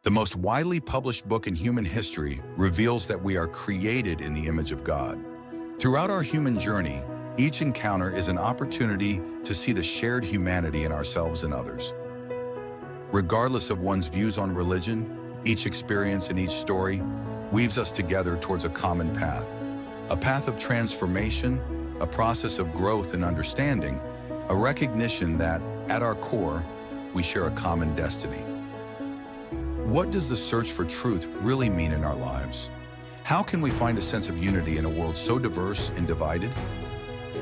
The most widely published book in human history reveals that we are created in the image of God. Throughout our human journey, each encounter is an opportunity to see the shared humanity in ourselves and others. Regardless of one's views on religion, each experience and each story weaves us together towards a common path of transformation, a process of growth and understanding, a recognition that, at our core, we share a common destiny. What does the search for truth really mean in our lives? How can we find a sense of unity in a world so diverse and divided?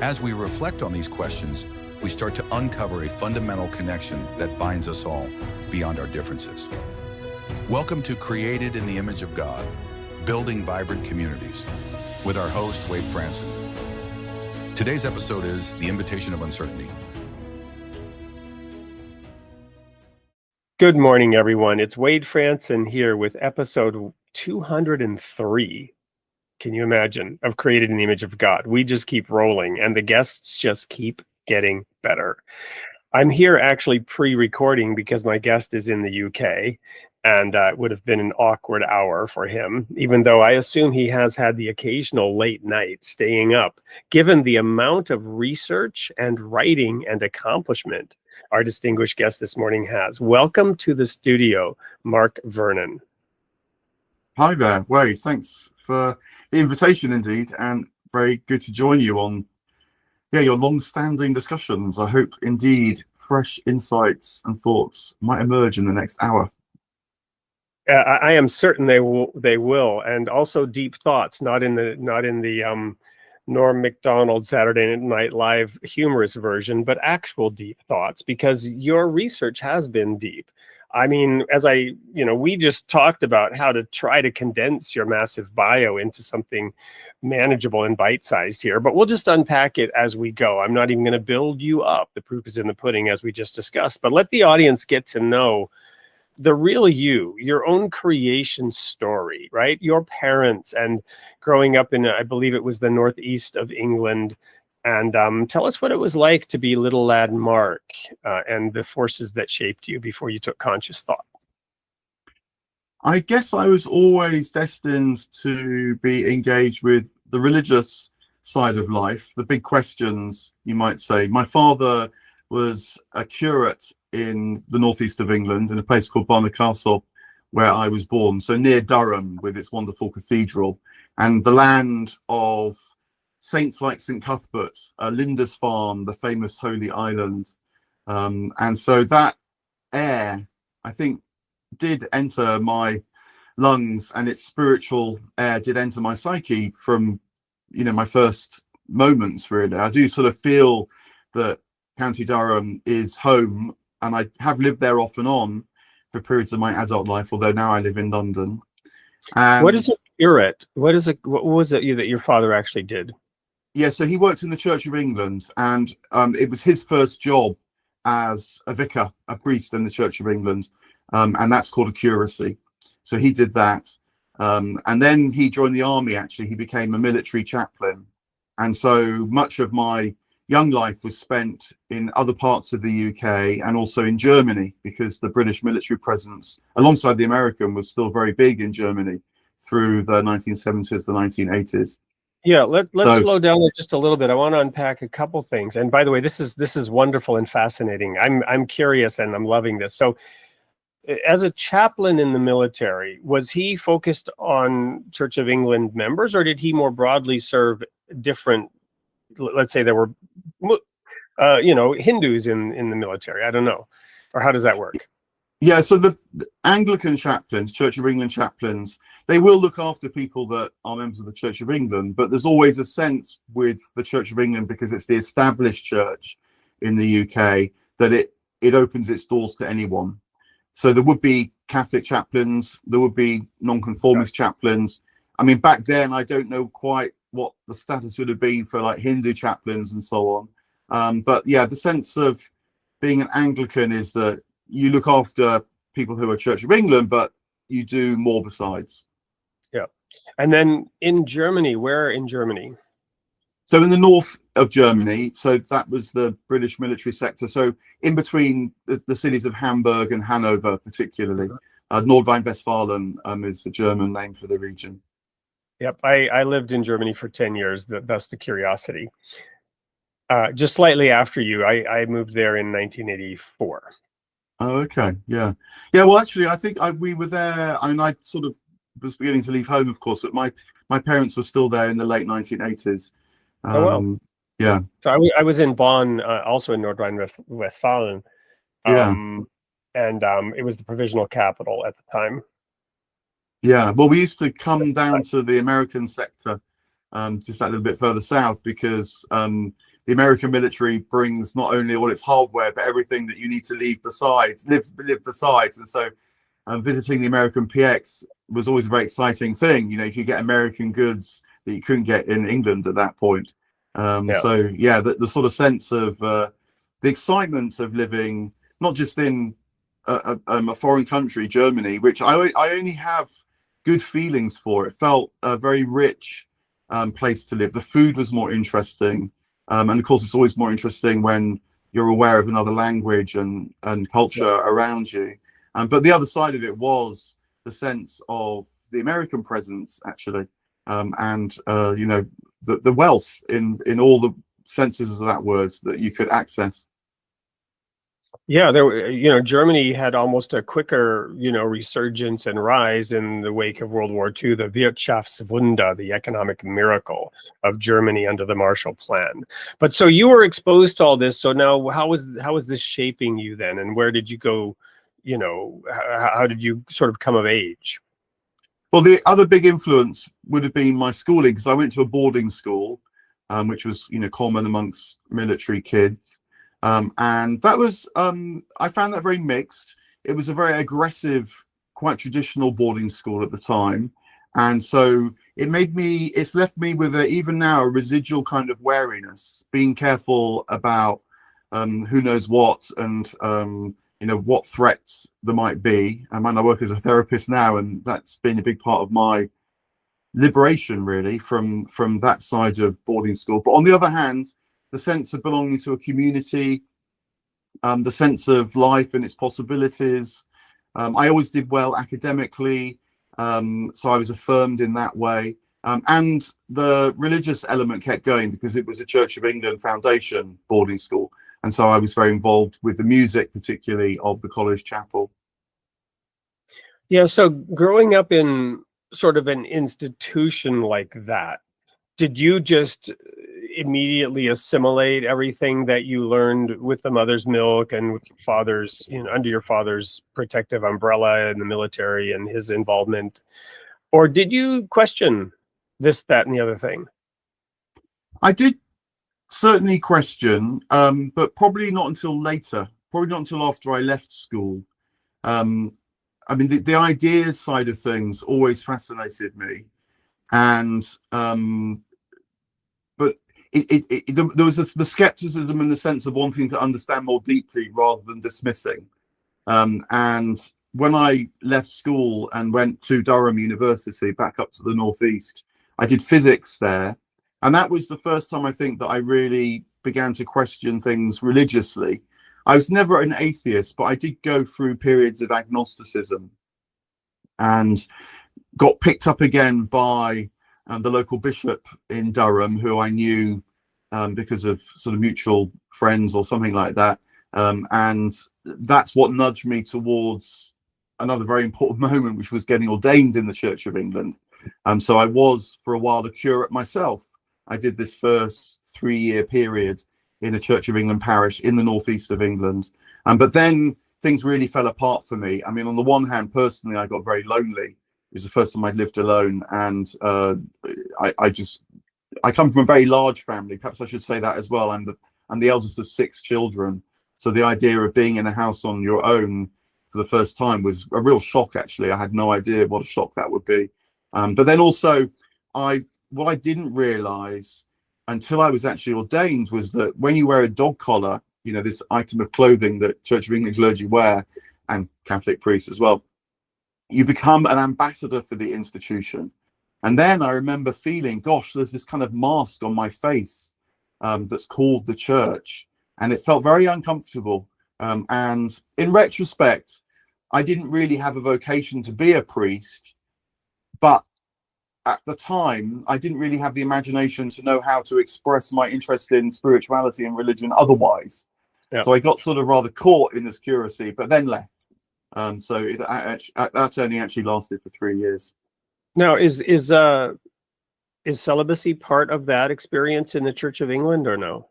As we reflect on these questions, we start to uncover a fundamental connection that binds us all beyond our differences. Welcome to Created in the Image of God, Building Vibrant Communities, with our host, Wade Franson. Today's episode is The Invitation of Uncertainty. Good morning, everyone. It's Wade Franson here with episode 203. Can you imagine? Of Created in the Image of God. We just keep rolling, and the guests just keep getting better. I'm here actually pre-recording because my guest is in the UK, and it would have been an awkward hour for him, even though I assume he has had the occasional late night staying up, given the amount of research and writing and accomplishment our distinguished guest this morning has. Welcome to the studio, Mark Vernon. Hi there, Wade. Thanks for the invitation indeed, and very good to join you on your long-standing discussions. I hope indeed fresh insights and thoughts might emerge in the next hour. I am certain they will, and also deep thoughts, not in the Norm Macdonald Saturday Night Live humorous version, but actual deep thoughts, because your research has been deep. I mean, we just talked about how to try to condense your massive bio into something manageable and bite-sized here, but we'll just unpack it as we go. I'm not even going to build you up. The proof is in the pudding, as we just discussed, but let the audience get to know the real you, your own creation story, right? Your parents and growing up in, I believe it was the northeast of England. And tell us what it was like to be little lad Mark and the forces that shaped you before you took conscious thought. I guess I was always destined to be engaged with the religious side of life, the big questions, you might say. My father was a curate in the northeast of England in a place called Barnard Castle, where I was born, so near Durham with its wonderful cathedral, and the land of saints like St Cuthbert, Lindisfarne, the famous Holy Island. And so that air, I think, did enter my lungs, and its spiritual air did enter my psyche from, my first moments, really. I do sort of feel that County Durham is home, and I have lived there off and on for periods of my adult life, although now I live in London. And what is a curate? What was it that your father actually did? Yeah, so he worked in the Church of England, and it was his first job as a vicar, a priest in the Church of England, and that's called a curacy. So he did that, and then he joined the army. Actually, he became a military chaplain, and so much of my young life was spent in other parts of the UK and also in Germany, because the British military presence, alongside the American, was still very big in Germany through the 1970s, the 1980s. Yeah, let's slow down just a little bit. I want to unpack a couple things. And by the way, this is wonderful and fascinating. I'm curious and I'm loving this. So, as a chaplain in the military, was he focused on Church of England members, or did he more broadly serve different? Let's say there were, Hindus in the military. I don't know, or how does that work? Yeah, so the Anglican chaplains, Church of England chaplains, they will look after people that are members of the Church of England, but there's always a sense with the Church of England, because it's the established church in the UK, that it opens its doors to anyone. So there would be Catholic chaplains, there would be nonconformist chaplains. I mean, back then, I don't know quite what the status would have been for like Hindu chaplains and so on. But yeah, the sense of being an Anglican is that you look after people who are Church of England, but you do more besides. Yeah. And then in Germany, where in Germany? So in the north of Germany, so that was the British military sector. So in between the cities of Hamburg and Hanover, particularly. Nordrhein-Westfalen is the German name for the region. Yep, I lived in Germany for 10 years, thus the curiosity. Just slightly after you, I moved there in 1984. Oh, okay, yeah. Well, actually, I think we were there. I mean, I sort of was beginning to leave home, of course, but my parents were still there in the late 1980s. Oh, well. Yeah. So I was in Bonn, also in Nordrhein-Westfalen. And it was the provisional capital at the time. Yeah, well, we used to come down to the American sector, just that little bit further south, because the American military brings not only all its hardware, but everything that you need to live besides. And so visiting the American PX was always a very exciting thing. You know, you could get American goods that you couldn't get in England at that point. So, yeah, the sort of sense of the excitement of living, not just in a foreign country, Germany, which I only have good feelings for. It felt a very rich place to live. The food was more interesting. And of course, it's always more interesting when you're aware of another language and culture around you. But the other side of it was the sense of the American presence, actually, and you know, the wealth in all the senses of that word that you could access. Yeah, Germany had almost a quicker, resurgence and rise in the wake of World War II, the Wirtschaftswunder, the economic miracle of Germany under the Marshall Plan. But so you were exposed to all this. So now how was this shaping you then? And where did you go, how did you sort of come of age? Well, the other big influence would have been my schooling, because I went to a boarding school, which was, common amongst military kids. And that was, I found that very mixed. It was a very aggressive, quite traditional boarding school at the time. And so it's left me with even now a residual kind of wariness, being careful about who knows what and, what threats there might be. I work as a therapist now, and that's been a big part of my liberation, really, from that side of boarding school. But on the other hand, the sense of belonging to a community, the sense of life and its possibilities. I always did well academically, so I was affirmed in that way. And the religious element kept going, because it was a Church of England Foundation boarding school. And so I was very involved with the music, particularly of the college chapel. Yeah, so growing up in sort of an institution like that, did you just immediately assimilate everything that you learned with the mother's milk and with your father's, under your father's protective umbrella in the military and his involvement? Or did you question this, that, and the other thing? I did certainly question, but probably not until later, probably not until after I left school. The ideas side of things always fascinated me. And but there was the skepticism in the sense of wanting to understand more deeply rather than dismissing. And when I left school and went to Durham University, back up to the northeast, I did physics there. And that was the first time, I think, that I really began to question things religiously. I was never an atheist, but I did go through periods of agnosticism and got picked up again by the local bishop in Durham, who I knew because of sort of mutual friends or something like that. And that's what nudged me towards another very important moment, which was getting ordained in the Church of England. So I was, for a while, a curate myself. I did this first 3-year period in a Church of England parish in the northeast of England. But then things really fell apart for me. I mean, on the one hand, personally, I got very lonely. It was the first time I'd lived alone, and I come from a very large family. Perhaps I should say that as well. I'm the eldest of 6 children, so the idea of being in a house on your own for the first time was a real shock. Actually, I had no idea what a shock that would be. But then also, what I didn't realise until I was actually ordained was that when you wear a dog collar, this item of clothing that Church of England clergy wear, and Catholic priests as well, you become an ambassador for the institution. And then I remember feeling, gosh, there's this kind of mask on my face that's called the church. And it felt very uncomfortable. And in retrospect, I didn't really have a vocation to be a priest, but at the time, I didn't really have the imagination to know how to express my interest in spirituality and religion otherwise. Yeah. So I got sort of rather caught in this curiosity, but then left. So that only actually lasted for 3 years. Now, is celibacy part of that experience in the Church of England, or no?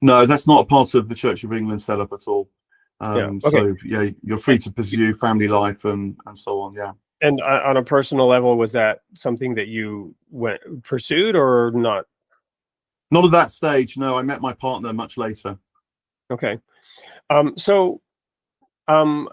No, that's not a part of the Church of England setup at all. Okay. So yeah, you're free to pursue family life and so on. Yeah. And on a personal level, was that something that you pursued or not? Not at that stage. No, I met my partner much later. Okay. So I'm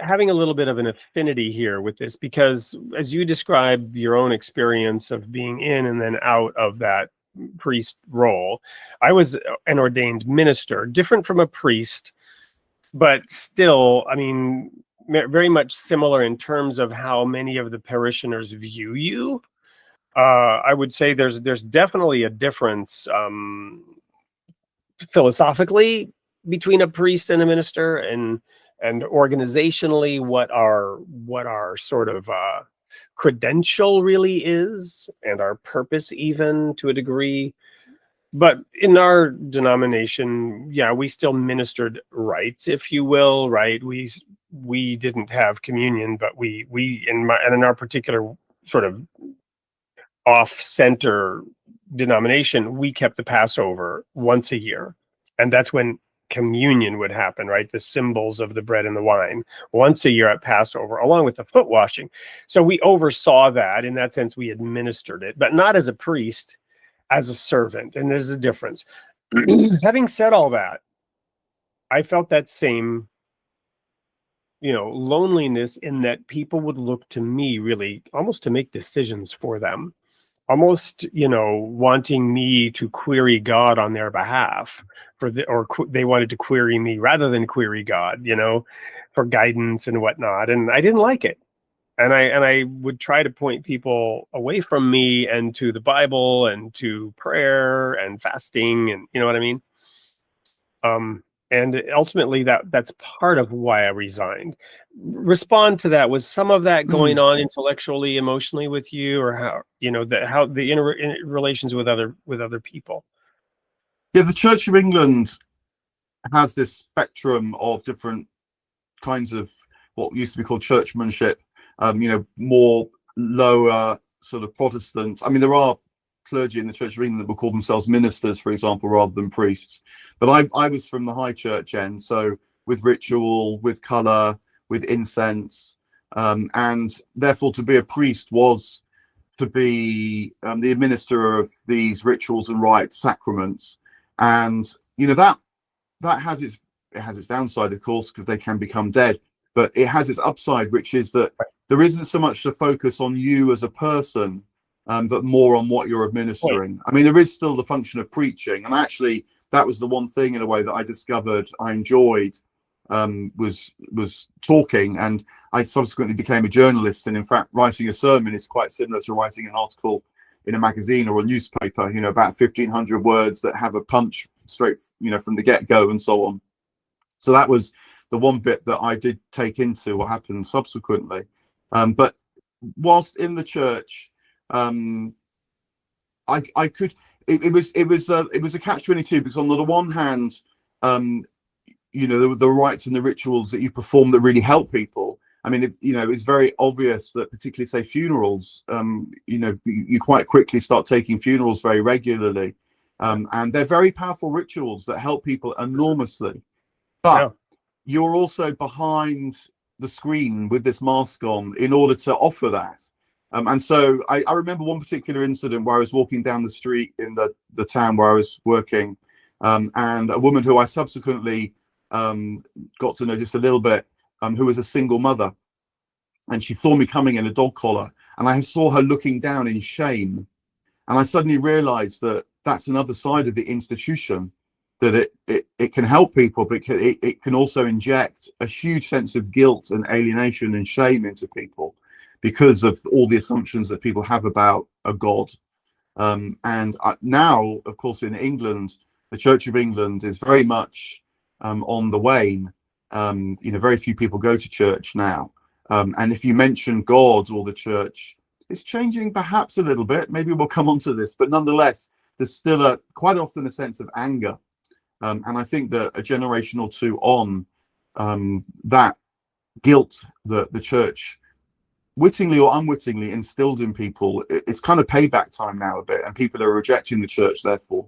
having a little bit of an affinity here with this, because as you describe your own experience of being in and then out of that priest role, I was an ordained minister, different from a priest, but still, I mean, very much similar in terms of how many of the parishioners view you. I would say there's definitely a difference philosophically between a priest and a minister, and organizationally what our sort of credential really is, and our purpose even to a degree. But in our denomination, yeah, we still ministered rites, if you will, right? We didn't have communion, but we in our particular sort of off-center denomination, we kept the Passover once a year, and that's when communion would happen, right? The symbols of the bread and the wine once a year at Passover, along with the foot washing. So we oversaw that. In that sense, we administered it, but not as a priest, as a servant. And there's a difference. Having said all that, I felt that same, loneliness, in that people would look to me really almost to make decisions for them, almost, wanting me to query God on their behalf they wanted to query me rather than query God, for guidance and whatnot. And I didn't like it. And I would try to point people away from me and to the Bible and to prayer and fasting, and you know what I mean? And ultimately that's part of why I resigned. Respond to that. Was some of that going on intellectually, emotionally with you, or how, how the relations with other people? Yeah, the Church of England has this spectrum of different kinds of what used to be called churchmanship, more lower sort of Protestant. I mean, there are clergy in the Church of England that will call themselves ministers, for example, rather than priests. But I was from the high church end, so with ritual, with colour, with incense, and therefore to be a priest was to be the administrator of these rituals and rites, sacraments. And that has its downside, of course, because they can become dead, but it has its upside, which is that there isn't so much to focus on you as a person, but more on what you're administering. I mean, there is still the function of preaching, and actually that was the one thing in a way that I discovered I enjoyed, was talking. And I subsequently became a journalist, and in fact writing a sermon is quite similar to writing an article in a magazine or a newspaper, about 1,500 words that have a punch straight, from the get-go and so on. So that was the one bit that I did take into what happened subsequently. But whilst in the church, I could, it was a catch-22, because on the one hand, the rites and the rituals that you perform that really help people. I mean, it's very obvious that, particularly say funerals, you quite quickly start taking funerals very regularly, and they're very powerful rituals that help people enormously. But you're also behind the screen with this mask on in order to offer that. And so I remember one particular incident where I was walking down the street in the town where I was working, and a woman who I subsequently got to know just a little bit, who was a single mother, and she saw me coming in a dog collar, and I saw her looking down in shame, and I suddenly realized that that's another side of the institution, that it can help people, but it can also inject a huge sense of guilt and alienation and shame into people because of all the assumptions that people have about a God. And now, of course, in England, the Church of England is very much on the wane. Very few people go to church now. And if you mention God or the church, it's changing perhaps a little bit. Maybe we'll come on to this, but nonetheless, there's still quite often a sense of anger. And I think that a generation or two on, that guilt that the church wittingly or unwittingly instilled in people, it's kind of payback time now a bit, and people are rejecting the church therefore.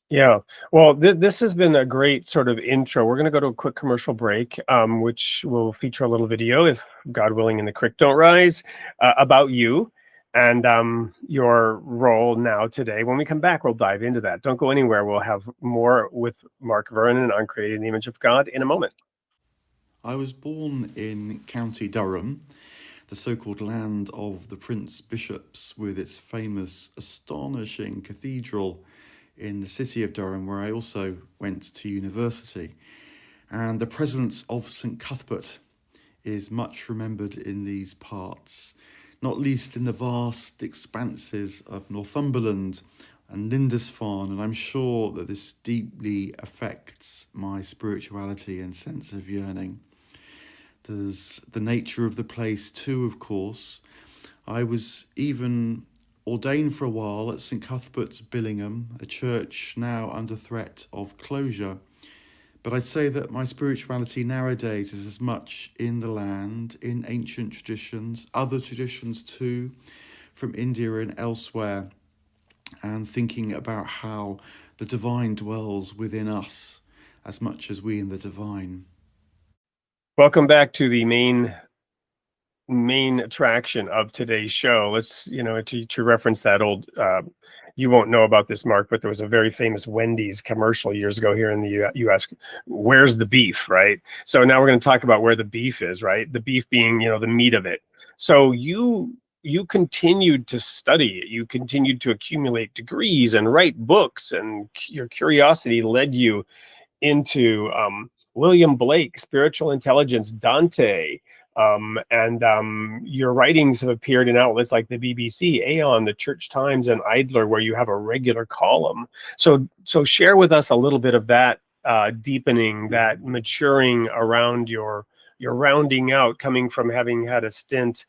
Yeah, well, this has been a great sort of intro. We're going to go to a quick commercial break, which will feature a little video, if God willing and the creek don't rise, about you and your role now today. When we come back, we'll dive into that. Don't go anywhere. We'll have more with Mark Vernon on Creating the Image of God in a moment. I was born in County Durham, the so-called land of the Prince Bishops, with its famous, astonishing cathedral in the city of Durham, where I also went to university. And the presence of St Cuthbert is much remembered in these parts, not least in the vast expanses of Northumberland and Lindisfarne, and I'm sure that this deeply affects my spirituality and sense of yearning. There's the nature of the place too, of course. I was even ordained for a while at St Cuthbert's, Billingham, a church now under threat of closure. But I'd say that my spirituality nowadays is as much in the land, in ancient traditions, other traditions too, from India and elsewhere, and thinking about how the divine dwells within us as much as we in the divine. Welcome back to the main attraction of today's show. Let's, to reference that old, you won't know about this, Mark, but there was a very famous Wendy's commercial years ago here in the US. Where's the beef, right? So now we're going to talk about where the beef is, right? The beef being, the meat of it. So you continued to study, you continued to accumulate degrees and write books, and your curiosity led you into William Blake, spiritual intelligence, Dante, and your writings have appeared in outlets like the BBC, Aeon, the Church Times, and Idler, where you have a regular column. So share with us a little bit of that deepening, that maturing around your rounding out, coming from having had a stint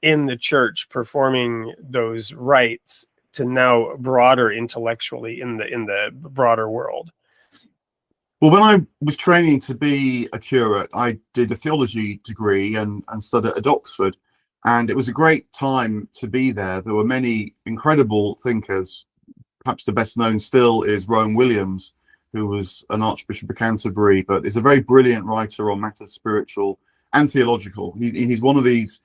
in the church, performing those rites, to now broader intellectually in the broader world. Well, when I was training to be a curate, I did a theology degree and studied at Oxford, and it was a great time to be there. There were many incredible thinkers. Perhaps the best known still is Rowan Williams, who was an Archbishop of Canterbury, but is a very brilliant writer on matters spiritual and theological. He's one of these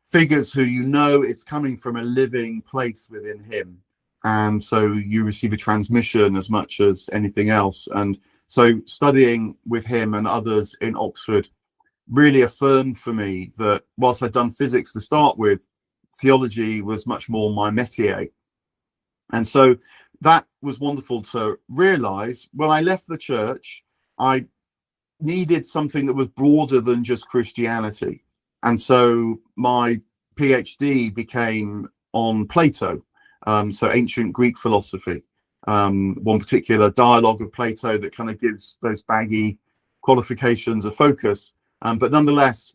figures who it's coming from a living place within him, and so you receive a transmission as much as anything else. And so studying with him and others in Oxford really affirmed for me that whilst I'd done physics to start with, theology was much more my métier. And so that was wonderful to realize. When I left the church, I needed something that was broader than just Christianity. And so my PhD became on Plato, so ancient Greek philosophy. One particular dialogue of Plato that kind of gives those baggy qualifications a focus, but nonetheless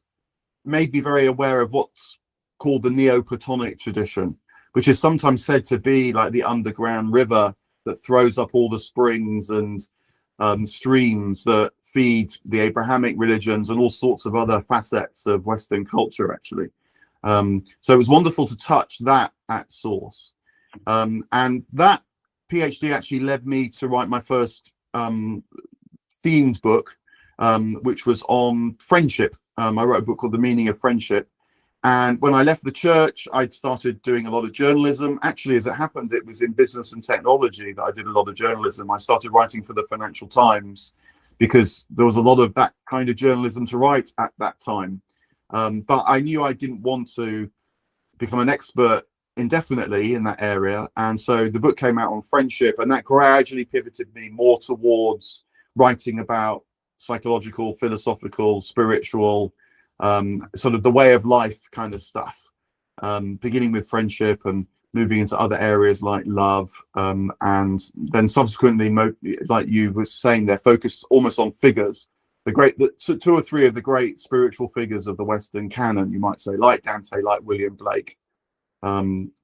made me very aware of what's called the Neoplatonic tradition, which is sometimes said to be like the underground river that throws up all the springs and streams that feed the Abrahamic religions and all sorts of other facets of Western culture, actually. So it was wonderful to touch that at source. And that PhD actually led me to write my first themed book, which was on friendship. I wrote a book called The Meaning of Friendship. And when I left the church, I'd started doing a lot of journalism. Actually, as it happened, it was in business and technology that I did a lot of journalism. I started writing for the Financial Times because there was a lot of that kind of journalism to write at that time. But I knew I didn't want to become an expert indefinitely in that area, and so the book came out on friendship, and that gradually pivoted me more towards writing about psychological, philosophical, spiritual, sort of the way of life kind of stuff, beginning with friendship and moving into other areas like love, and then subsequently, like you were saying there, focused almost on figures two or three of the great spiritual figures of the Western canon, you might say, like Dante, like William Blake.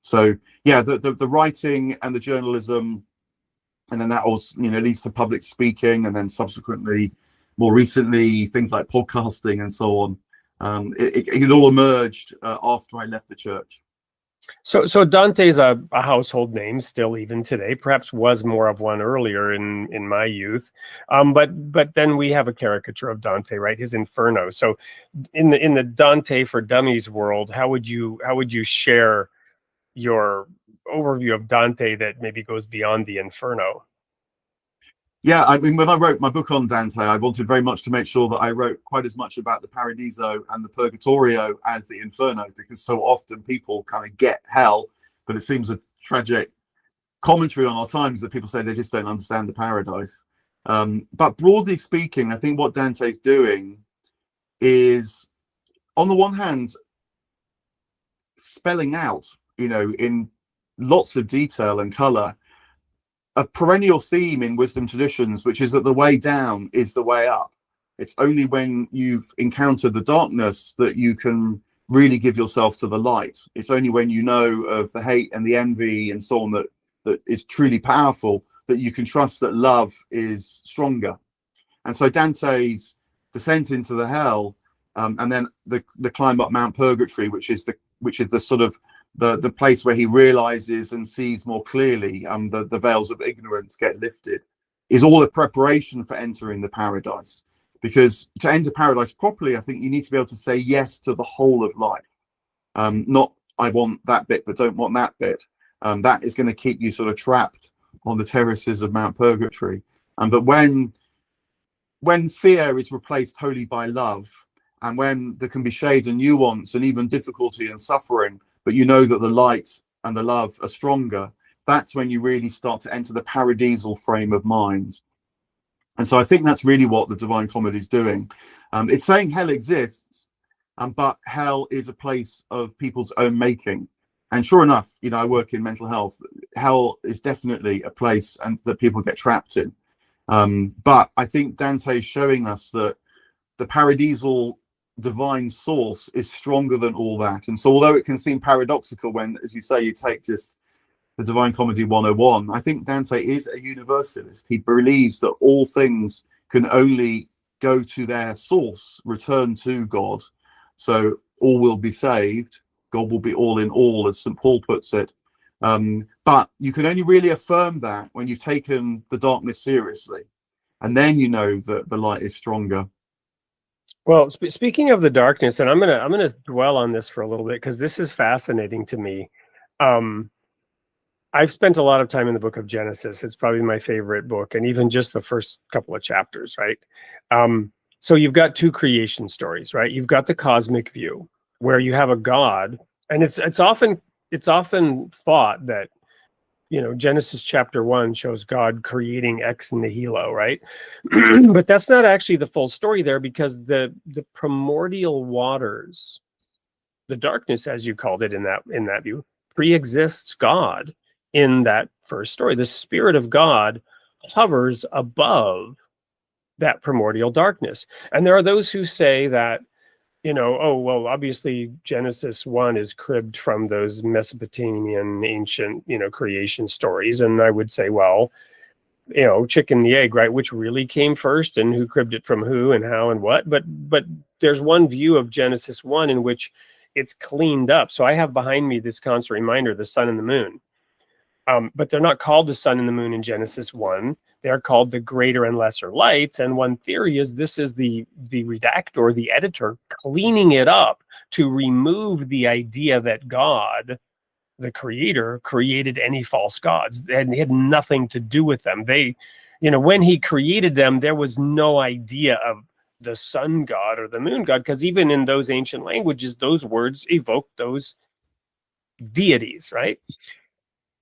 So yeah, the writing and the journalism, and then that also, you know, leads to public speaking, and then subsequently, more recently, things like podcasting and so on. It all emerged after I left the church. So Dante's a household name still even today. Perhaps was more of one earlier in my youth, but then we have a caricature of Dante, right? His Inferno. So in the Dante for Dummies world, how would you share your overview of Dante that maybe goes beyond the Inferno? Yeah, I mean, when I wrote my book on Dante, I wanted very much to make sure that I wrote quite as much about the Paradiso and the Purgatorio as the Inferno, because so often people kind of get hell, but it seems a tragic commentary on our times that people say they just don't understand the paradise. But broadly speaking, I think what Dante's doing is, on the one hand, spelling out, you know, in lots of detail and color, a perennial theme in wisdom traditions, which is that the way down is the way up. It's only when you've encountered the darkness that you can really give yourself to the light. It's only when you know of the hate and the envy and so on that is truly powerful, that you can trust that love is stronger. And so Dante's descent into the hell, and then the climb up Mount Purgatory, which is the sort of the place where he realizes and sees more clearly, the veils of ignorance get lifted, is all a preparation for entering the paradise. Because to enter paradise properly, I think you need to be able to say yes to the whole of life. Not I want that bit, but don't want that bit. That is going to keep you sort of trapped on the terraces of Mount Purgatory. But when fear is replaced wholly by love, and when there can be shade and nuance and even difficulty and suffering, but you know that the light and the love are stronger, that's when you really start to enter the paradisal frame of mind. And so I think that's really what the Divine Comedy is doing. It's saying hell exists, but hell is a place of people's own making. And sure enough, you know, I work in mental health. Hell is definitely a place that people get trapped in. But I think Dante is showing us that the paradisal divine source is stronger than all that. And so although it can seem paradoxical when, as you say, you take just the Divine Comedy 101, I think Dante is a universalist. He believes that all things can only go to their source, return to God. So all will be saved. God will be all in all, as St. Paul puts it. But you can only really affirm that when you've taken the darkness seriously. And then you know that the light is stronger. Well, speaking of the darkness, and I'm gonna dwell on this for a little bit because this is fascinating to me. I've spent a lot of time in the book of Genesis. It's probably my favorite book, and even just the first couple of chapters, right? So you've got two creation stories, right? You've got the cosmic view where you have a God, and it's often thought that, you know, Genesis chapter 1 shows God creating ex nihilo, right? But that's not actually the full story there, because the primordial waters, the darkness, as you called it in that view, pre-exists God in that first story. The Spirit of God hovers above that primordial darkness. And there are those who say that, you know, oh, well, obviously Genesis 1 is cribbed from those Mesopotamian ancient, you know, creation stories. And I would say, well, you know, chicken and the egg, right? Which really came first, and who cribbed it from who and how and what? But there's one view of Genesis 1 in which it's cleaned up. So I have behind me this constant reminder, the sun and the moon. But they're not called the sun and the moon in Genesis 1. They're called the greater and lesser lights. And one theory is this is the redactor, the editor, cleaning it up to remove the idea that God, the creator, created any false gods. And it had nothing to do with them. They, you know, when he created them, there was no idea of the sun god or the moon god, because even in those ancient languages, those words evoke those deities, right?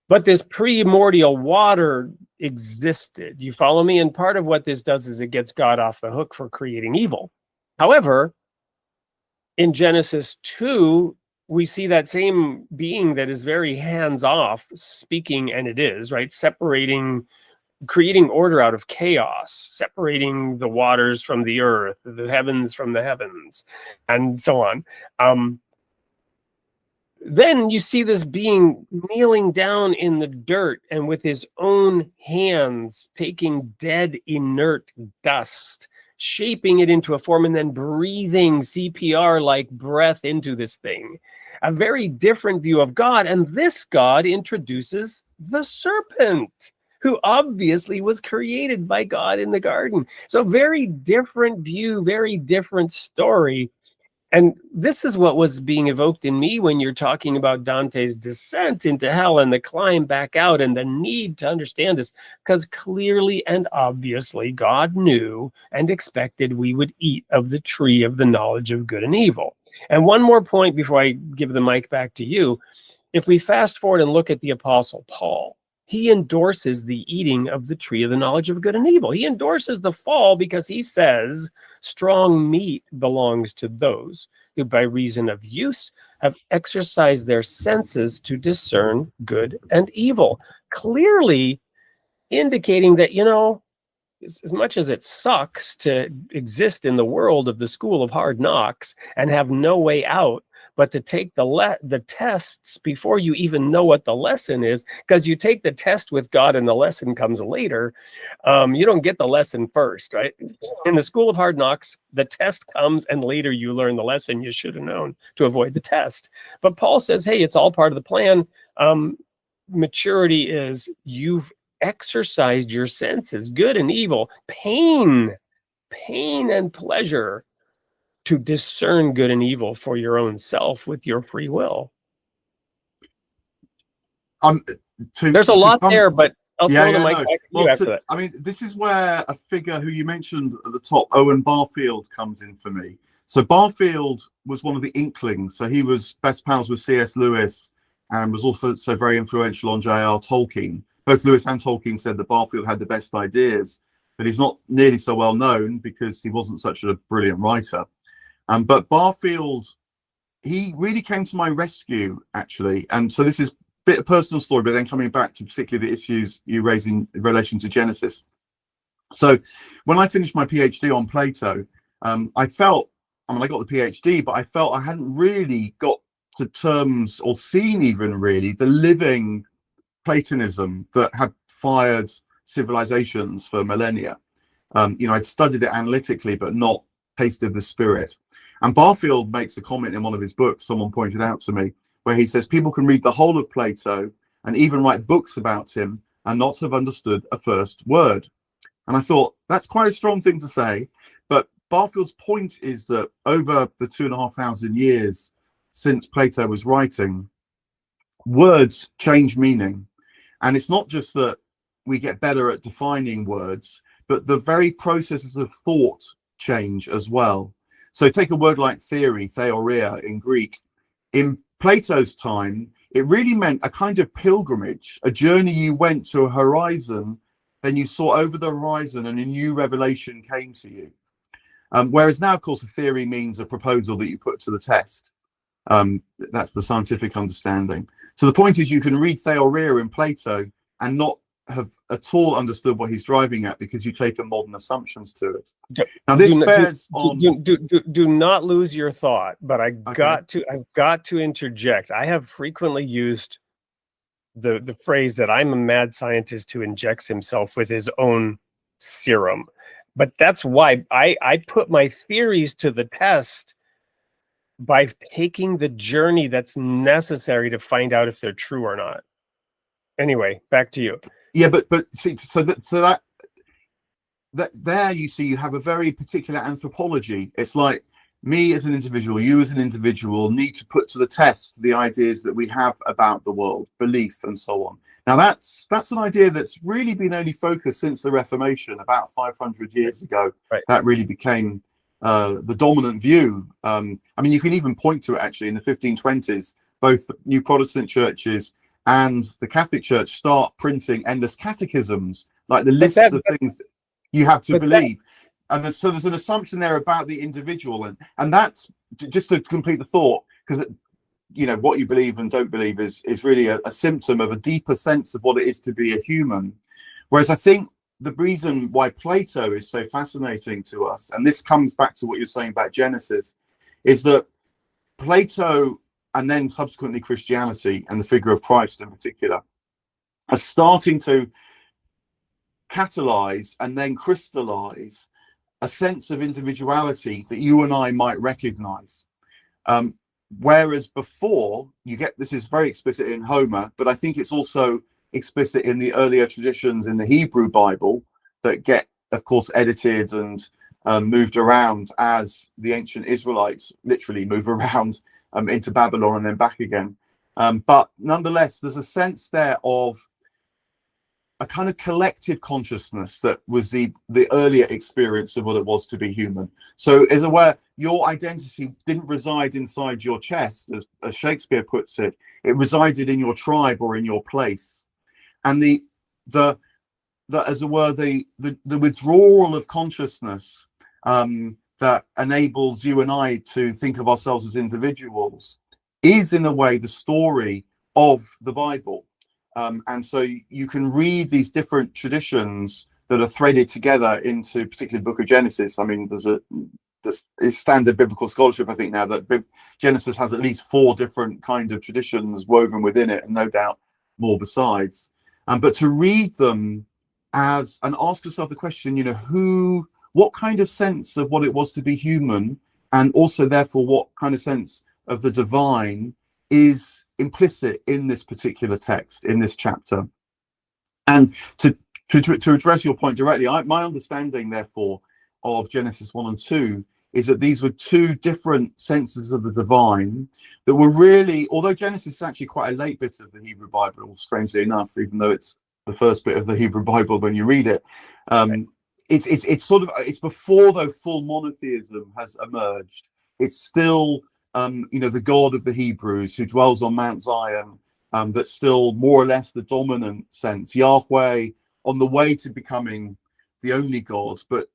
But this primordial water existed. You follow me? And part of what this does is it gets God off the hook for creating evil. However, in Genesis 2, we see that same being that is very hands-off speaking, and it is, right? Separating creating order out of chaos, separating the waters from the earth, the heavens from the heavens, and so on. Then you see this being kneeling down in the dirt and with his own hands taking dead, inert dust, shaping it into a form, and then breathing CPR-like breath into this thing. A very different view of God. And this God introduces the serpent, who obviously was created by God in the garden. So very different view, very different story. And this is what was being evoked in me when you're talking about Dante's descent into hell and the climb back out and the need to understand this, because clearly and obviously God knew and expected we would eat of the tree of the knowledge of good and evil. And one more point before I give the mic back to you. If we fast forward and look at the Apostle Paul, he endorses the eating of the tree of the knowledge of good and evil. He endorses the fall because he says strong meat belongs to those who by reason of use have exercised their senses to discern good and evil. Clearly indicating that, you know, as much as it sucks to exist in the world of the school of hard knocks and have no way out, but to take the tests before you even know what the lesson is, because you take the test with God and the lesson comes later. You don't get the lesson first, right? In the school of hard knocks, the test comes and later you learn the lesson you should have known to avoid the test. But Paul says, hey, it's all part of the plan. Maturity is you've exercised your senses, good and evil, pain and pleasure, to discern good and evil for your own self with your free will. There's a lot there, but I'll throw the mic back to you after that. I mean, this is where a figure who you mentioned at the top, Owen Barfield, comes in for me. So Barfield was one of the Inklings. So he was best pals with C.S. Lewis and was also so very influential on J.R. Tolkien. Both Lewis and Tolkien said that Barfield had the best ideas, but he's not nearly so well known because he wasn't such a brilliant writer. But Barfield, he really came to my rescue, actually. And so this is a bit of personal story, but then coming back to particularly the issues you raise in relation to Genesis. So when I finished my PhD on Plato, I felt, I mean, I got the PhD, but I felt I hadn't really got to terms or seen even really the living Platonism that had fired civilizations for millennia. You know, I'd studied it analytically, but not tasted the spirit. And Barfield makes a comment in one of his books, someone pointed out to me, where he says people can read the whole of Plato and even write books about him and not have understood a first word. And I thought that's quite a strong thing to say, but Barfield's point is that over the 2,500 years since Plato was writing, words change meaning. And it's not just that we get better at defining words, but the very processes of thought change as well. So take a word like theory, theoria in Greek. In Plato's time, it really meant a kind of pilgrimage, a journey you went to a horizon, then you saw over the horizon and a new revelation came to you. Whereas now, of course, a theory means a proposal that you put to the test. That's the scientific understanding. So the point is you can read theoria in Plato and not have at all understood what he's driving at because you take a modern assumptions to it. Now this bears on. Do not lose your thought, but I've got to interject. I have frequently used the phrase that I'm a mad scientist who injects himself with his own serum, but that's why I put my theories to the test by taking the journey that's necessary to find out if they're true or not. Anyway, back to you. Yeah, but see, so that there you see you have a very particular anthropology. It's like me as an individual, you as an individual need to put to the test the ideas that we have about the world, belief and so on. Now that's an idea that's really been only focused since the Reformation about 500 years ago. Right. That really became the dominant view. I mean, you can even point to it actually in the 1520s, both new Protestant churches and the Catholic Church start printing endless catechisms, like the lists of things you have to believe. And so there's an assumption there about the individual. And that's just to complete the thought, because, you know, what you believe and don't believe is really a symptom of a deeper sense of what it is to be a human. Whereas I think the reason why Plato is so fascinating to us, and this comes back to what you're saying about Genesis, is that Plato and then subsequently Christianity and the figure of Christ in particular are starting to catalyze and then crystallize a sense of individuality that you and I might recognize. Whereas before, you get, this is very explicit in Homer, but I think it's also explicit in the earlier traditions in the Hebrew Bible that get, of course, edited and moved around as the ancient Israelites literally move around into Babylon and then back again. But nonetheless, there's a sense there of a kind of collective consciousness that was the earlier experience of what it was to be human. So as it were, your identity didn't reside inside your chest, as Shakespeare puts it. It resided in your tribe or in your place. And the as it were, the withdrawal of consciousness that enables you and I to think of ourselves as individuals is in a way the story of the Bible. And so you can read these different traditions that are threaded together into particularly the book of Genesis. I mean, there's standard biblical scholarship, I think now, that Genesis has at least 4 different kind of traditions woven within it, and no doubt more besides. But to read them as, and ask yourself the question, you know, what kind of sense of what it was to be human, and also therefore what kind of sense of the divine is implicit in this particular text, in this chapter. And to address your point directly, my understanding therefore of Genesis 1 and 2 is that these were 2 different senses of the divine that were really, although Genesis is actually quite a late bit of the Hebrew Bible, strangely enough, even though it's the first bit of the Hebrew Bible when you read it, it's sort of, it's before the full monotheism has emerged. It's still you know, the God of the Hebrews who dwells on Mount Zion, that's still more or less the dominant sense. Yahweh on the way to becoming the only God, but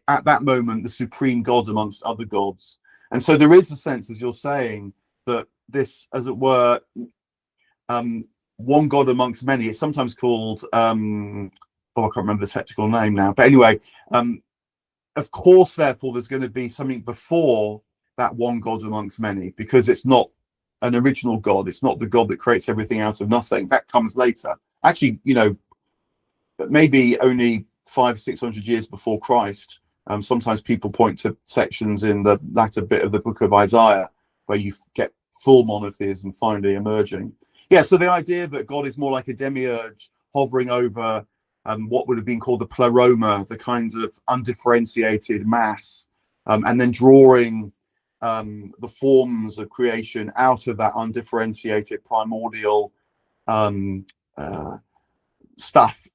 at that moment, the supreme God amongst other gods. And so there is a sense, as you're saying, that this, as it were, one God amongst many, it's sometimes called, I can't remember the technical name now, but anyway, of course, therefore, there's going to be something before that one God amongst many, because it's not an original God. It's not the God that creates everything out of nothing. That comes later. Actually, you know, maybe only 500-600 years before Christ. Sometimes people point to sections in the latter bit of the book of Isaiah where you get full monotheism finally emerging. Yeah, so the idea that God is more like a demiurge hovering over what would have been called the pleroma, the kind of undifferentiated mass, and then drawing the forms of creation out of that undifferentiated primordial stuff.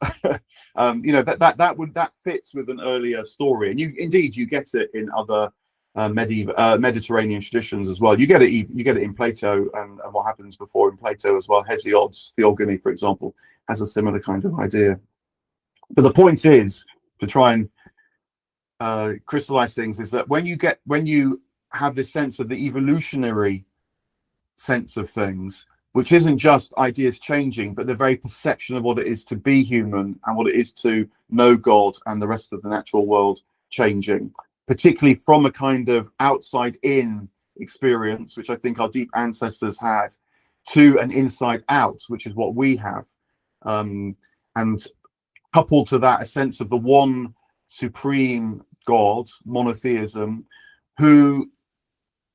You know, that fits with an earlier story, and you get it in other Mediterranean traditions as well. You get it in Plato, and what happens before in Plato as well. Hesiod's Theogony, for example, has a similar kind of idea. But the point is, to try and crystallize things, is that when you have this sense of the evolutionary sense of things, which isn't just ideas changing, but the very perception of what it is to be human and what it is to know God and the rest of the natural world changing, particularly from a kind of outside in experience, which I think our deep ancestors had, to an inside out, which is what we have. And coupled to that, a sense of the one supreme God, monotheism, who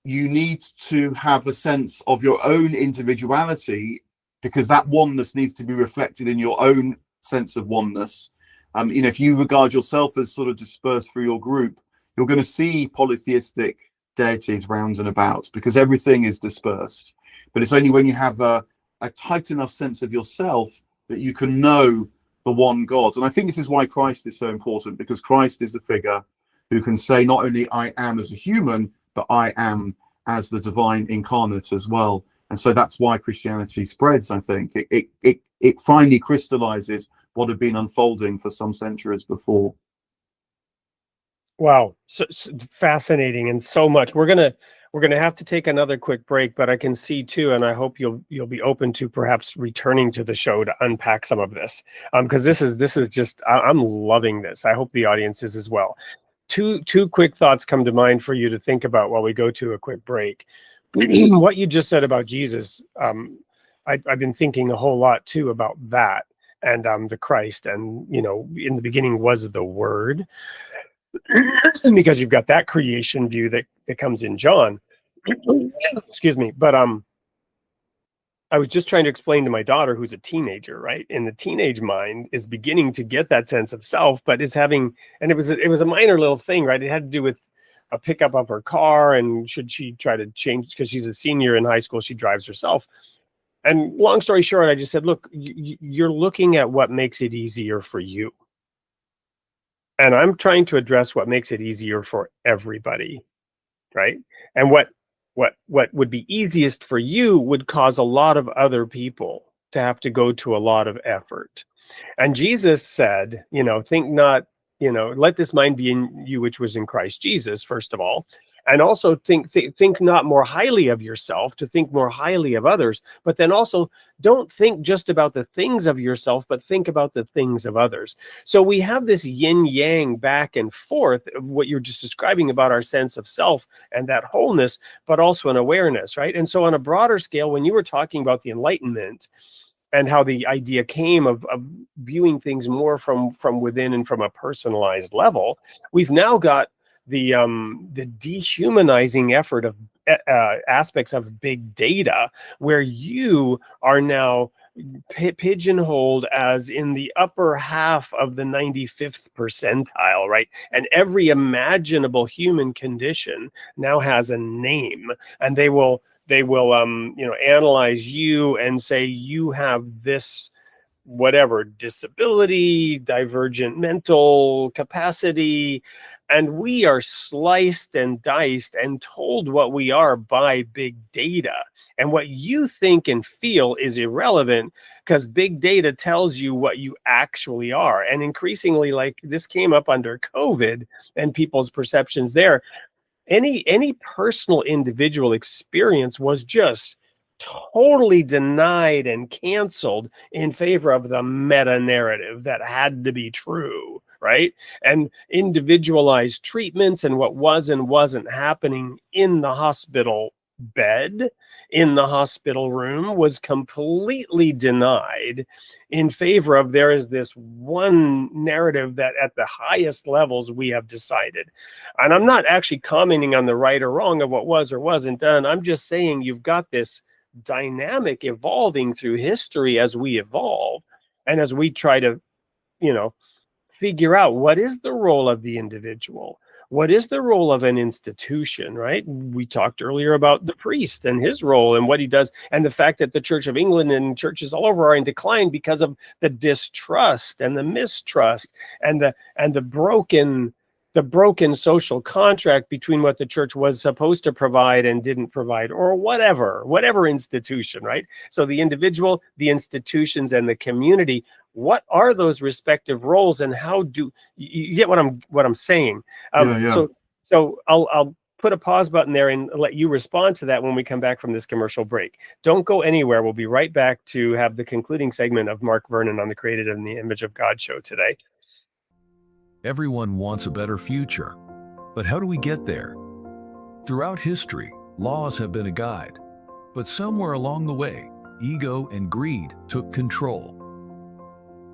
you need to have a sense of your own individuality, because that oneness needs to be reflected in your own sense of oneness. You know, if you regard yourself as sort of dispersed through your group, you're going to see polytheistic deities round and about, because everything is dispersed. But it's only when you have a tight enough sense of yourself that you can know the one God. And I think this is why Christ is so important, because Christ is the figure who can say not only I am as a human, but I am as the divine incarnate as well. And so that's why Christianity spreads, I think. It finally crystallizes what had been unfolding for some centuries before. Wow, so fascinating, and so much. We're We're going to have to take another quick break, but I can see too, and I hope you'll be open to perhaps returning to the show to unpack some of this, because this is just I'm loving this. I hope the audience is as well. Two quick thoughts come to mind for you to think about while we go to a quick break. What you just said about Jesus, I've been thinking a whole lot too about that, and the Christ, and in the beginning was the Word. Because you've got that creation view that comes in John. Excuse me. But I was just trying to explain to my daughter, who's a teenager, right? And the teenage mind is beginning to get that sense of self, but is having, and it was a minor little thing, right? It had to do with a pickup of her car, and should she try to change, because she's a senior in high school, she drives herself. And long story short, I just said, look, you're looking at what makes it easier for you. And I'm trying to address what makes it easier for everybody, right? And what would be easiest for you would cause a lot of other people to have to go to a lot of effort. And Jesus said, think not, let this mind be in you which was in Christ Jesus, first of all. And also think not more highly of yourself, to think more highly of others, but then also don't think just about the things of yourself, but think about the things of others. So we have this yin yang back and forth of what you're just describing about our sense of self and that wholeness, but also an awareness, right? And so on a broader scale, when you were talking about the Enlightenment and how the idea came of viewing things more from within and from a personalized level, we've now got the dehumanizing effort of aspects of big data, where you are now pigeonholed as in the upper half of the 95th percentile, right? And every imaginable human condition now has a name, and they will analyze you and say you have this whatever disability, divergent mental capacity. And we are sliced and diced and told what we are by big data. And what you think and feel is irrelevant, because big data tells you what you actually are. And increasingly, like this came up under COVID and people's perceptions there, any personal individual experience was just totally denied and canceled in favor of the meta narrative that had to be true, right? And individualized treatments and what was and wasn't happening in the hospital bed, in the hospital room, was completely denied in favor of there is this one narrative that at the highest levels we have decided. And I'm not actually commenting on the right or wrong of what was or wasn't done. I'm just saying you've got this dynamic evolving through history as we evolve and as we try to figure out what is the role of the individual, what is the role of an institution, right? We talked earlier about the priest and his role and what he does, and the fact that the Church of England and churches all over are in decline because of the distrust and the mistrust and the broken social contract between what the church was supposed to provide and didn't provide, or whatever institution, right? So the individual, the institutions, and the community, what are those respective roles, and how do you get what I'm saying? Yeah. So I'll put a pause button there and let you respond to that when we come back from this commercial break. Don't go anywhere. We'll be right back to have the concluding segment of Mark Vernon on the Created in the Image of God show today. Everyone wants a better future, but how do we get there? Throughout history, laws have been a guide, but somewhere along the way, ego and greed took control.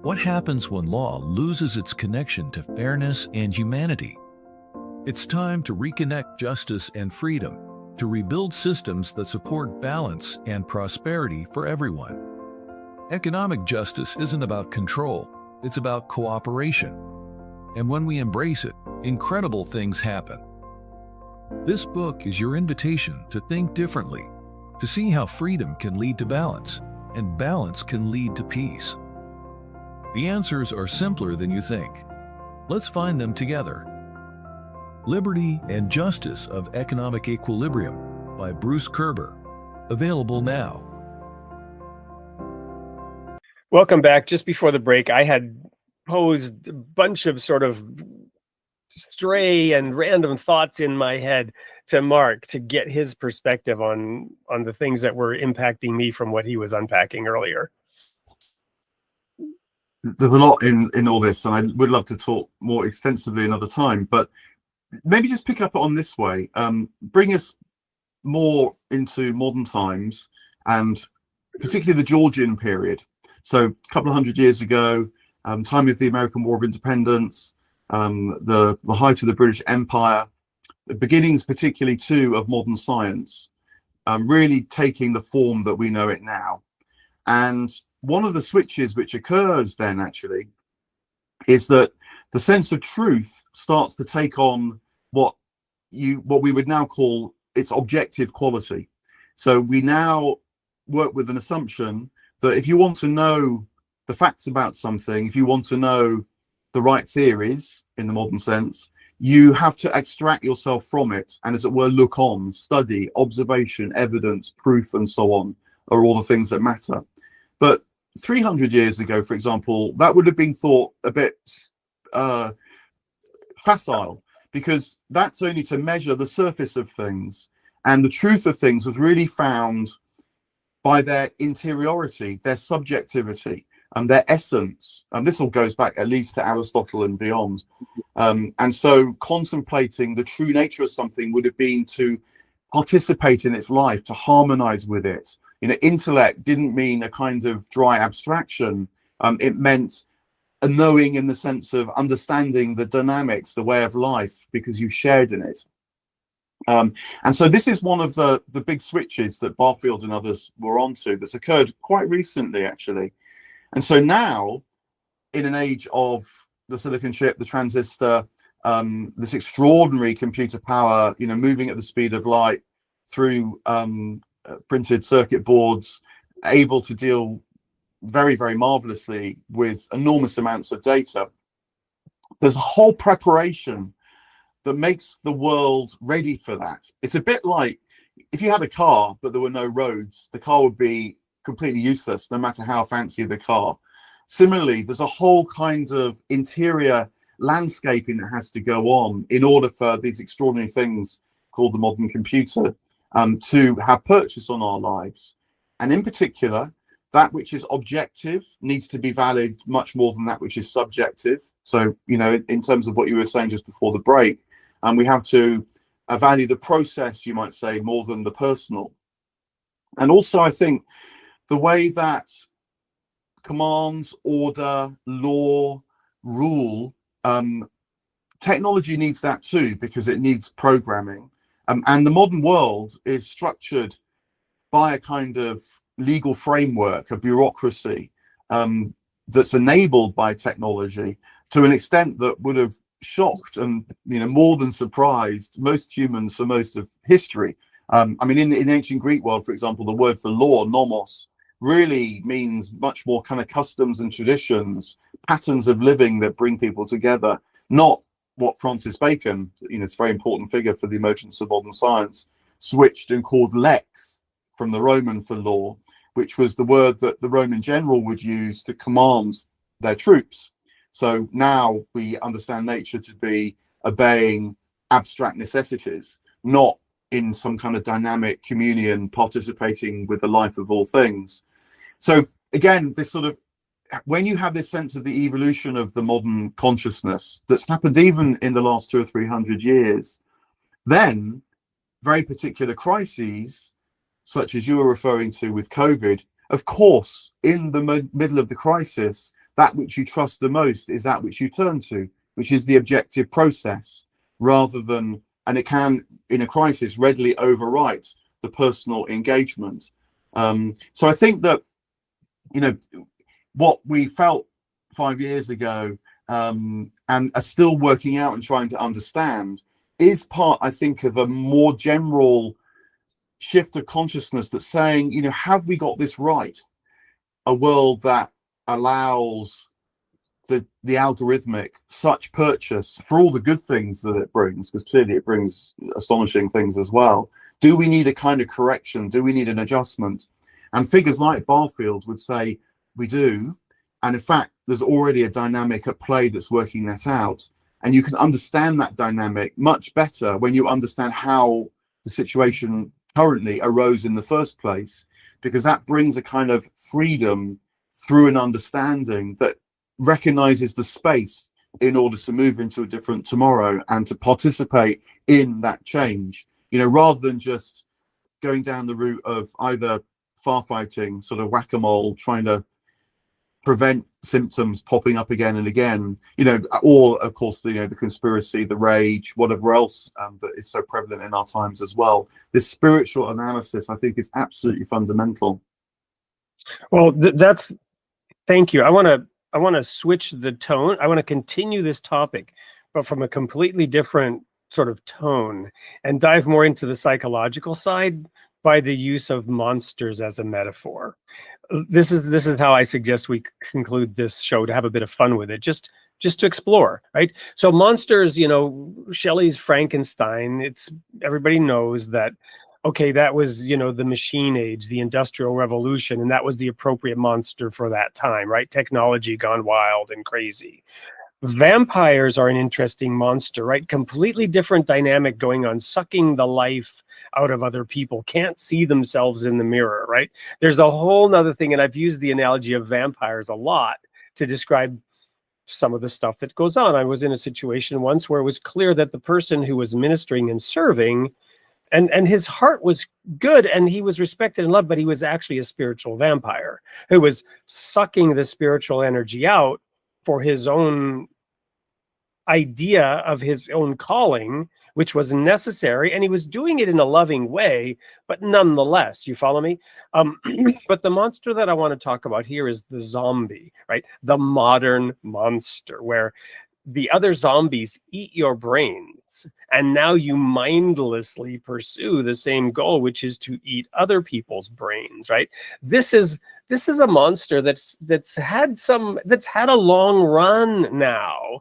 What happens when law loses its connection to fairness and humanity? It's time to reconnect justice and freedom, to rebuild systems that support balance and prosperity for everyone. Economic justice isn't about control, it's about cooperation. And when we embrace it, incredible things happen. This book is your invitation to think differently, to see how freedom can lead to balance, and balance can lead to peace. The answers are simpler than you think. Let's find them together. Liberty and Justice of Economic Equilibrium by Bruce Kerber. Available now. Welcome back. Just before the break, I had posed a bunch of sort of stray and random thoughts in my head to Mark to get his perspective on the things that were impacting me from what he was unpacking earlier. There's a lot in all this, and I would love to talk more extensively another time, but maybe just pick up on this way, bring us more into modern times, and particularly the Georgian period. So a couple of hundred years ago, time of the American War of Independence, the height of the British Empire, the beginnings particularly too of modern science, really taking the form that we know it now. And one of the switches which occurs then actually is that the sense of truth starts to take on what we would now call its objective quality. So we now work with an assumption that if you want to know the facts about something, if you want to know the right theories in the modern sense, you have to extract yourself from it and, as it were, look on, study, observation, evidence, proof, and so on are all the things that matter. But 300 years ago, for example, that would have been thought a bit facile, because that's only to measure the surface of things, and the truth of things was really found by their interiority, their subjectivity, and their essence. And this all goes back at least to Aristotle and beyond. And so contemplating the true nature of something would have been to participate in its life, to harmonize with it. You know, intellect didn't mean a kind of dry abstraction. It meant a knowing in the sense of understanding the dynamics, the way of life, because you shared in it. And so this is one of the big switches that Barfield and others were onto that's occurred quite recently, actually. And so now, in an age of the silicon chip, the transistor, this extraordinary computer power, you know, moving at the speed of light through printed circuit boards, able to deal very, very marvelously with enormous amounts of data, there's a whole preparation that makes the world ready for that. It's a bit like if you had a car but there were no roads, the car would be completely useless no matter how fancy the car. Similarly, there's a whole kind of interior landscaping that has to go on in order for these extraordinary things called the modern computer to have purchase on our lives. And in particular, that which is objective needs to be valid much more than that which is subjective. So, you know, in terms of what you were saying just before the break, we have to value the process, you might say, more than the personal. And also, I think the way that commands, order, law, rule, technology needs that too, because it needs programming. And the modern world is structured by a kind of legal framework, a bureaucracy that's enabled by technology to an extent that would have shocked and, you know, more than surprised most humans for most of history. I mean, in ancient Greek world, for example, the word for law, nomos, really means much more kind of customs and traditions, patterns of living that bring people together, not what Francis Bacon, you know, it's a very important figure for the emergence of modern science, switched and called lex from the Roman for law, which was the word that the Roman general would use to command their troops. So now we understand nature to be obeying abstract necessities, not in some kind of dynamic communion, participating with the life of all things. So again, this sort of, when you have this sense of the evolution of the modern consciousness that's happened even in the last 200 or 300 years, then very particular crises, such as you were referring to with COVID, of course, in the middle of the crisis, that which you trust the most is that which you turn to, which is the objective process, rather than, and it can, in a crisis, readily overwrite the personal engagement. So I think that, you know, what we felt 5 years ago and are still working out and trying to understand is part, I think, of a more general shift of consciousness that's saying, you know, have we got this right? A world that allows the algorithmic such purchase for all the good things that it brings, because clearly it brings astonishing things as well. Do we need a kind of correction? Do we need an adjustment? And figures like Barfield would say we do. And in fact, there's already a dynamic at play that's working that out. And you can understand that dynamic much better when you understand how the situation currently arose in the first place, because that brings a kind of freedom through an understanding that recognizes the space in order to move into a different tomorrow and to participate in that change, you know, rather than just going down the route of either firefighting, sort of whack-a-mole, trying to prevent symptoms popping up again and again, you know, or of course the, you know, the conspiracy, the rage, whatever else that is so prevalent in our times as well. This spiritual analysis, I think, is absolutely fundamental. Well, thank you. I want to switch the tone. I want to continue this topic, but from a completely different sort of tone, and dive more into the psychological side by the use of monsters as a metaphor. This is how I suggest we conclude this show, to have a bit of fun with it, just to explore, right? So monsters, you know, Shelley's Frankenstein, everybody knows that, okay, that was, you know, the machine age, the Industrial Revolution, and that was the appropriate monster for that time, right? Technology gone wild and crazy. Vampires are an interesting monster, right? Completely different dynamic going on, sucking the life out of other people, can't see themselves in the mirror, right? There's a whole nother thing, and I've used the analogy of vampires a lot to describe some of the stuff that goes on. I was in a situation once where it was clear that the person who was ministering and serving, and his heart was good and he was respected and loved, but he was actually a spiritual vampire who was sucking the spiritual energy out for his own idea of his own calling, which was necessary, and he was doing it in a loving way, but nonetheless, you follow me? But the monster that I want to talk about here is the zombie, right? The modern monster, where the other zombies eat your brains, and now you mindlessly pursue the same goal, which is to eat other people's brains, right? This is a monster that's had a long run now,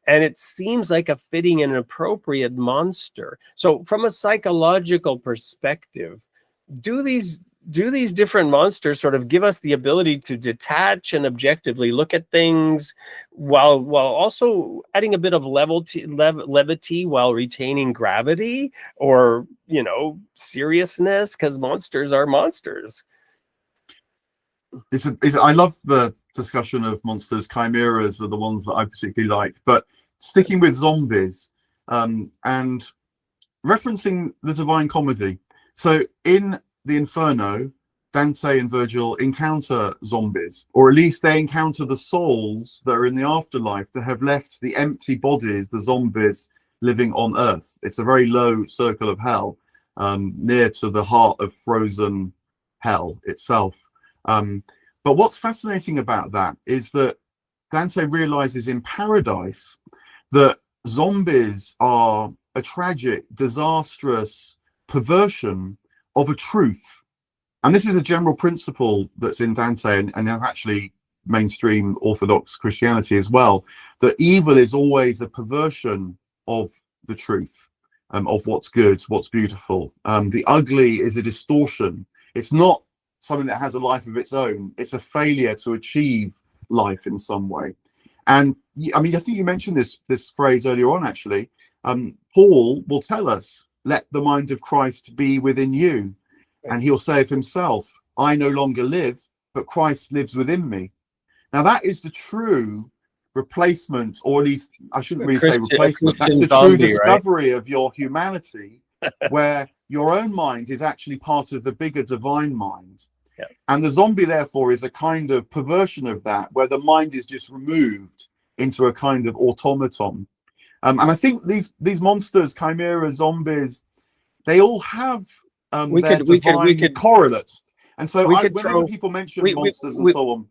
and it seems like a fitting and appropriate monster. So from a psychological perspective, do these different monsters sort of give us the ability to detach and objectively look at things while also adding a bit of levity while retaining gravity, or, you know, seriousness, because monsters are monsters? I love the discussion of monsters. Chimeras are the ones that I particularly like, but sticking with zombies and referencing the Divine Comedy. So in the Inferno, Dante and Virgil encounter zombies, or at least they encounter the souls that are in the afterlife that have left the empty bodies, the zombies, living on Earth. It's a very low circle of hell, near to the heart of frozen hell itself. But what's fascinating about that is that Dante realizes in paradise that zombies are a tragic, disastrous perversion of a truth. And this is a general principle that's in Dante and actually mainstream Orthodox Christianity as well, that evil is always a perversion of the truth, of what's good, what's beautiful. The ugly is a distortion. It's not something that has a life of its own. It's a failure to achieve life in some way. And I mean, I think you mentioned this phrase earlier on, actually. Paul will tell us, let the mind of Christ be within you. And he'll say of himself, I no longer live, but Christ lives within me. Now that is the true replacement, or at least I shouldn't really say replacement. That's the true discovery, right, of your humanity, where your own mind is actually part of the bigger divine mind. Yeah. And the zombie, therefore, is a kind of perversion of that, where the mind is just removed into a kind of automaton. And I think these monsters, chimeras, zombies, they all have their divine correlates. And so whenever people mention monsters and so on,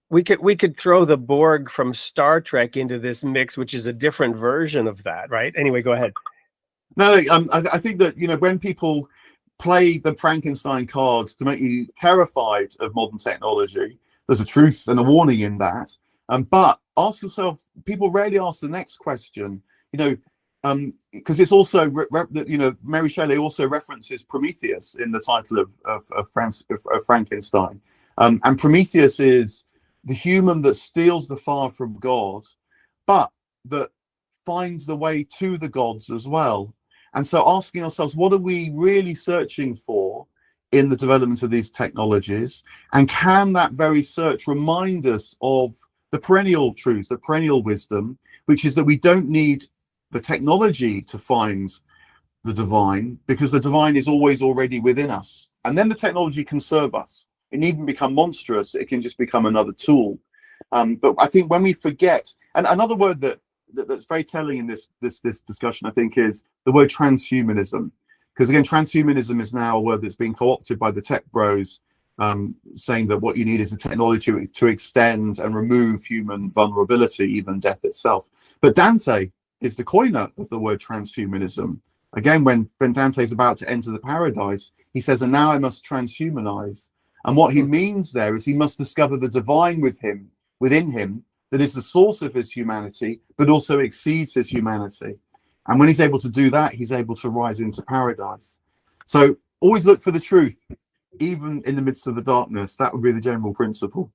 we could throw the Borg from Star Trek into this mix, which is a different version of that, right? Anyway, go ahead. No, I think that, you know, when people play the Frankenstein cards to make you terrified of modern technology, there's a truth and a warning in that. But ask yourself, people rarely ask the next question, you know, because it's also, you know, Mary Shelley also references Prometheus in the title of Frankenstein. And Prometheus is the human that steals the fire from God, but that finds the way to the gods as well. And so asking ourselves, what are we really searching for in the development of these technologies? And can that very search remind us of the perennial truth, the perennial wisdom, which is that we don't need the technology to find the divine, because the divine is always already within us. And then the technology can serve us. It needn't become monstrous. It can just become another tool. But I think when we forget, and another word that's very telling in this discussion, I think, is the word transhumanism. Because again, transhumanism is now a word that's being co-opted by the tech bros, saying that what you need is the technology to extend and remove human vulnerability, even death itself. But Dante is the coiner of the word transhumanism. Again, when Dante is about to enter the paradise, he says, and now I must transhumanize. And what he means there is he must discover the divine within him, that is the source of his humanity, but also exceeds his humanity. And when he's able to do that, he's able to rise into paradise. So always look for the truth, even in the midst of the darkness. That would be the general principle.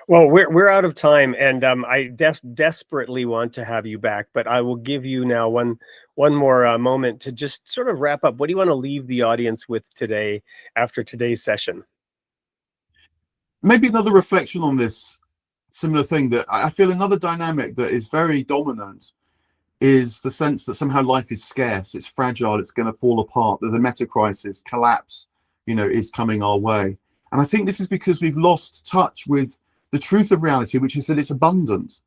Well, we're out of time, and I desperately want to have you back, but I will give you now one more moment to just sort of wrap up. What do you want to leave the audience with today after today's session? Maybe another reflection on this similar thing, that I feel another dynamic that is very dominant is the sense that somehow life is scarce, it's fragile, it's going to fall apart. There's a meta crisis, collapse, is coming our way. And I think this is because we've lost touch with the truth of reality, which is that it's abundant.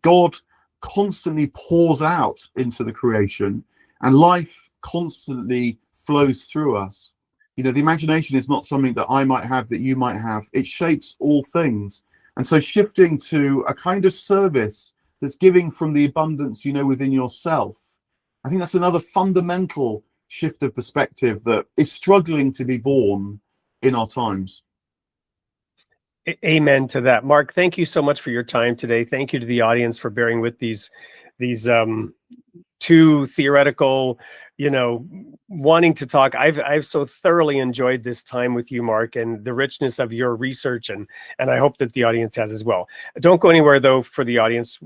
God constantly pours out into the creation, and life constantly flows through us. The imagination is not something that I might have, that you might have. It shapes all things. And so shifting to a kind of service that's giving from the abundance within yourself, I think that's another fundamental shift of perspective that is struggling to be born in our times. Amen to that. Mark, thank you so much for your time today. Thank you to the audience for bearing with these two theoretical, wanting to talk. I've so thoroughly enjoyed this time with you, Mark, and the richness of your research, and I hope that the audience has as well. Don't go anywhere though. For the audience,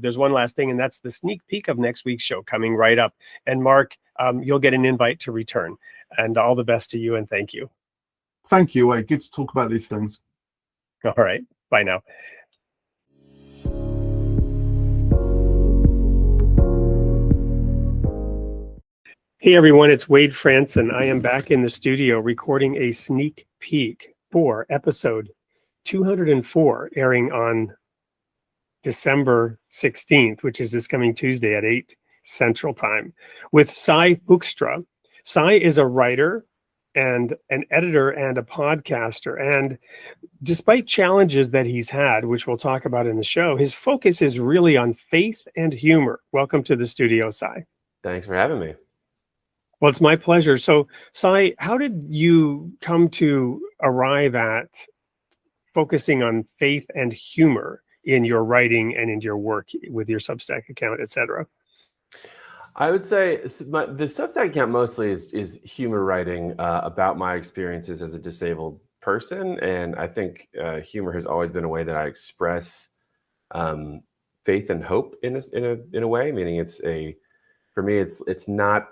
there's one last thing, and that's the sneak peek of next week's show coming right up. And Mark, you'll get an invite to return. And all the best to you, and thank you. Thank you. Good to talk about these things. All right. Bye now. Hey everyone, it's Wade Franson. I am back in the studio recording a sneak peek for episode 204, airing on December 16th, which is this coming Tuesday at 8 Central Time, with Cy Hoekstra. Cy is a writer and an editor and a podcaster. And despite challenges that he's had, which we'll talk about in the show, his focus is really on faith and humor. Welcome to the studio, Cy. Thanks for having me. Well, it's my pleasure. So, Cy, how did you come to arrive at focusing on faith and humor in your writing and in your work with your Substack account, etc.? I would say the Substack account mostly is humor writing about my experiences as a disabled person, and I think humor has always been a way that I express faith and hope in a way. Meaning, for me, it's not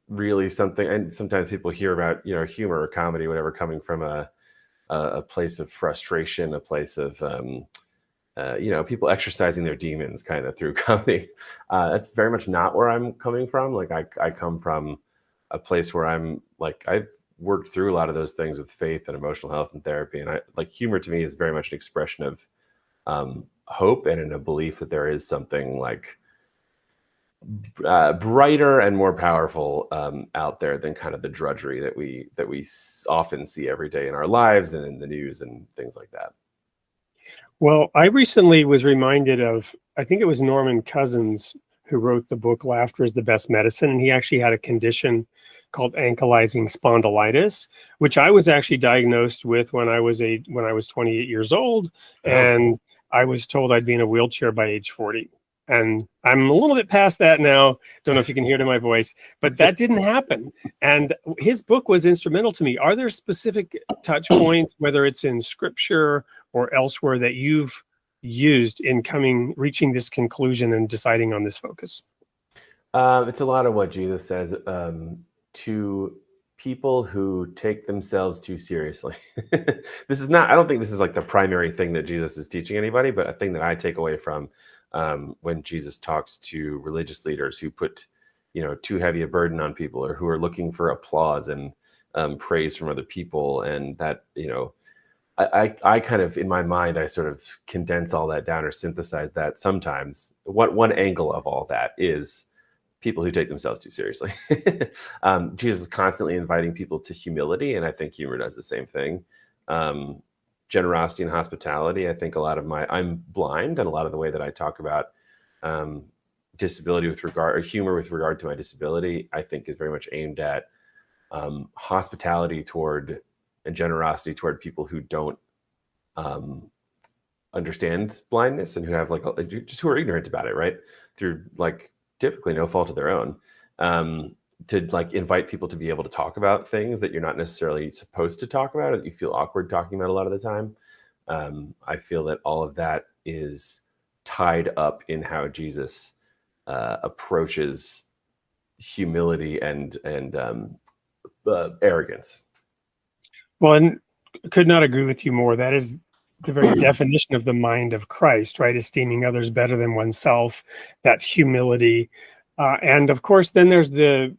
really something. And sometimes people hear about humor or comedy, whatever, coming from a place of frustration, a place of people exercising their demons kind of through comedy. That's very much not where I'm coming from. Like I come from a place where I've worked through a lot of those things with faith and emotional health and therapy. And humor to me is very much an expression of hope and in a belief that there is something brighter and more powerful out there than kind of the drudgery that we often see every day in our lives and in the news and things like that. Well, I recently was reminded of, I think it was Norman Cousins who wrote the book Laughter is the Best Medicine, and he actually had a condition called ankylosing spondylitis, which I was actually diagnosed with when I was 28 years old, and I was told I'd be in a wheelchair by age 40. And I'm a little bit past that now. Don't know if you can hear it in my voice, but that didn't happen. And his book was instrumental to me. Are there specific touch points, whether it's in scripture or elsewhere, that you've used in reaching this conclusion and deciding on this focus? It's a lot of what Jesus says to people who take themselves too seriously. This is not, I don't think this is like the primary thing that Jesus is teaching anybody, but a thing that I take away from when Jesus talks to religious leaders who put, too heavy a burden on people, or who are looking for applause and praise from other people. And that, I kind of, in my mind, I sort of condense all that down or synthesize that sometimes. One angle of all that is people who take themselves too seriously. Jesus is constantly inviting people to humility, and I think humor does the same thing. Generosity and hospitality. I think I'm blind, and a lot of the way that I talk about disability humor with regard to my disability, I think is very much aimed at hospitality toward and generosity toward people who don't understand blindness, and who have just who are ignorant about it, right? Through typically no fault of their own, to invite people to be able to talk about things that you're not necessarily supposed to talk about, or that you feel awkward talking about a lot of the time. I feel that all of that is tied up in how Jesus approaches humility and arrogance. Well, and could not agree with you more. That is the very definition of the mind of Christ, right? Esteeming others better than oneself, that humility. And of course, then there's the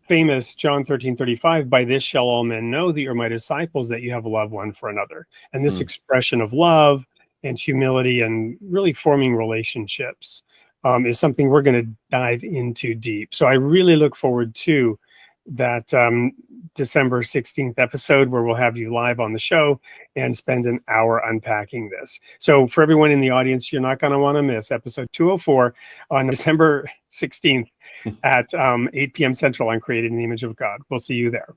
famous John 13:35, by this shall all men know that you're my disciples, that you have love one for another. And this expression of love and humility and really forming relationships is something we're going to dive into deep. So I really look forward to that December 16th episode, where we'll have you live on the show and spend an hour unpacking this. So for everyone in the audience, you're not going to want to miss episode 204 on December 16th at 8 p.m. Central on Created in the Image of God. We'll see you there.